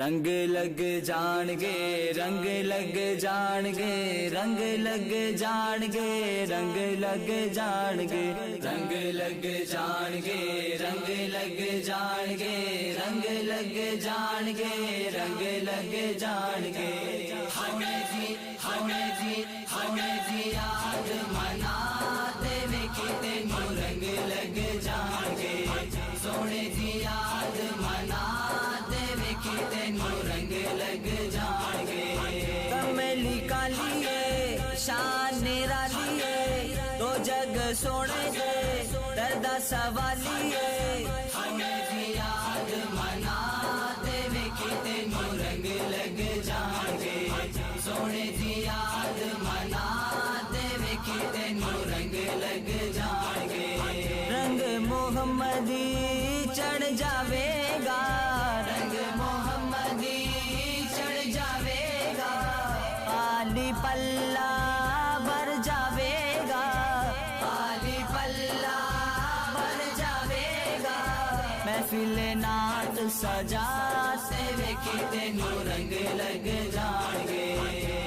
رنگ لگ جان گے، رنگ لگ جان گے، رنگ لگ جان گے، رنگ لگ جان گے، رنگ لگ جان گے، رنگ لگ جان گے، رنگ لگ جان گے، رنگ لگ جان گے۔ ہمیں جی آج مناتے وے کتے نو رنگ لگ جان گے، سونے جی آج مناتے وے کتے نو رنگ لگ جان گے۔ کملی کالیے شان نرالیے تو جگ سونے دے درد سوالیے، ہمیں جی آج مناتے وے کتے نو رنگ لگ جان گے، سونے جی آج مناتے وے کتے نو رنگ لگ جان گے۔ رنگ محمدی چڑھ جاوے گا، رنگ محمدی چڑھ جاوے گا، عالی پلہ بھر جاوے گا، عالی پلہ بھر جاوے گا۔ محفل نعت سجاتے وے کتے نو رنگ لگ جان گے،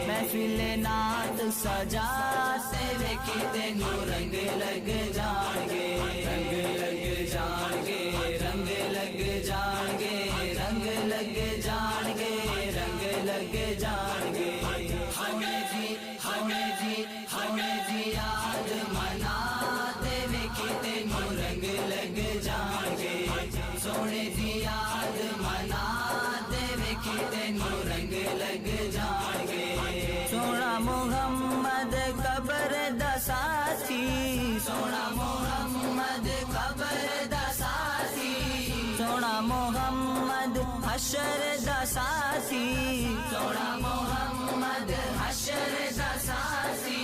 محفل نعت سجاتے وے کتے نو رنگ لگ جان گے۔ رنگ لگ جان گے، رنگ لگ جان گے، رنگ لگ جان گے، رنگ لگ جان گے۔ ہمیں جی آج مناتے وے کتے نو رنگ لگ جان گے، سونے جی آج مناتے وے کتے نو رنگ لگ جان گے۔ سونا محمد قبر دساسی، سونا محمد قبر دساسی، سونا محمد حشر دساسی، سونا محمد حشر دساسی۔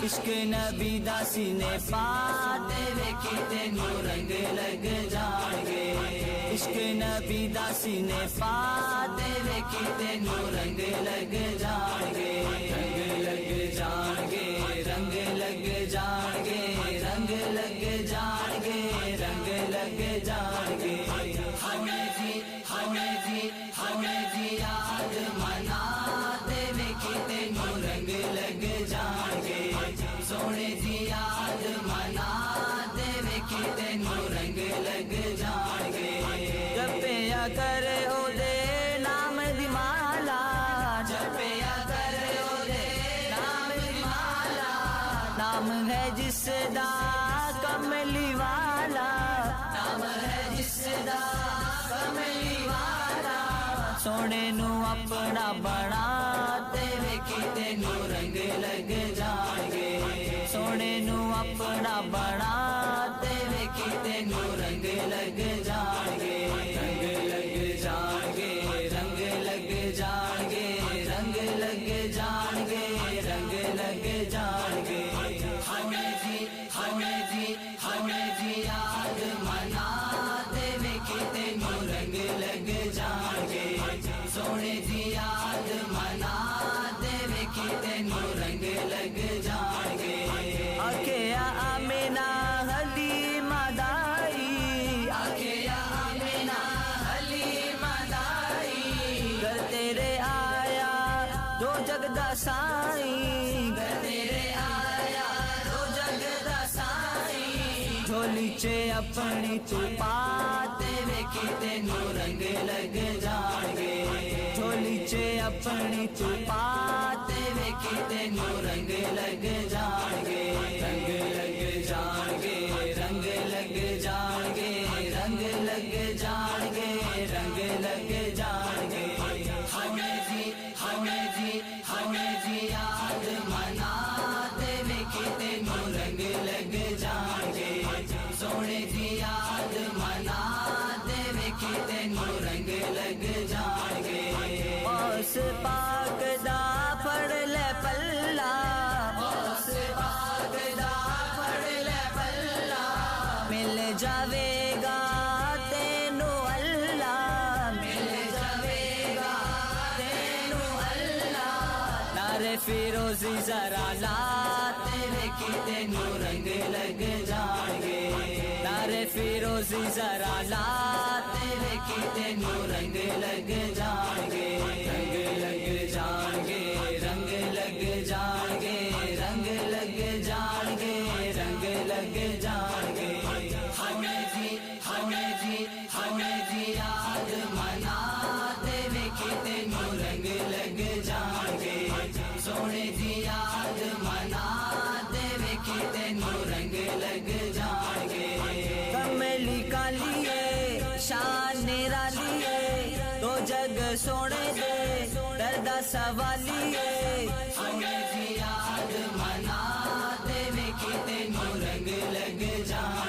عشق نبی داسی نے پاتے وے کتے نو رنگ لگ جان گے، عشق نبی داسی نے پاتے وے کتے نو رنگ لگ جان گے۔ رنگ لگ جان گے، رنگ لگ جان گے، رنگ لگ جان گے، رنگ لگ جان گے۔ ہمیں جی آج مناتے وے کتے نو رنگ لگ جان گے، سونے جی آج مناتے وے کتے نو رنگ لگ جان گے۔ جپیا کرے او دے نام دی مالا، جپیا کرے او دے نام دی مالا، نام ہے جس دا کملی والا، نام ہے جس دا کملی والا۔ سونے نو اپنا بناتے وے کتے نو رنگ لگ جان گے، سونے نو اپنا بناتے وے کتے نو رنگ لگ جان گے۔ رنگ لگ جان گے، رنگ لگ جان گے، رنگ لگ جان گے، رنگ لگ جان گے۔ ہمیں جی آج مناتے وے کتے نو رنگ لگ جان گے، سونے جی آج مناتے وے کتے نو رنگ لگ جان گے۔ آکھیا آمینہ حلیمہ دائی، آکھیا آمینہ حلیمہ دائی، گھر تیرے آیا دو جگ دا سائیں، گھر تیرے آیا دو جگ دا سائیں۔ جھولی چے اپنی تو پاتے وے کتے نو رنگ لگ جان گے، جھولی چے اپنی تو پاتے وے کتے نو رنگ لگ جان گے۔ رنگ لگ جان گے، رنگ لگ جان گے، رنگ لگ جان گے، رنگ لگ جان گے۔ ہمیں جی آج مناتے وے کتے نو رنگ لگ جان گے، سونے جی آج مناتے وے کتے نو رنگ لگ جان گے۔ اس پاک دا پھڑ لے پلہ، اس پاک دا پھڑ لے پلہ، مل جاوے گا تینو اللہ، مل جاوے گا تینو اللہ۔ نعرے فیروزی ذرا لاتے وے کتے نو رنگ لگ جان گے، نعرے فیروزی ذرا لاتے وے کتے نو رنگ لگ جان دی یاد منا دے ویکھی تینوں رنگ لگ جان گے کملی کالیے شان نرالیے تو جگ سونے دے دردا سوالیے سونے دی یاد منا دے ویکھی تینوں رنگ لگ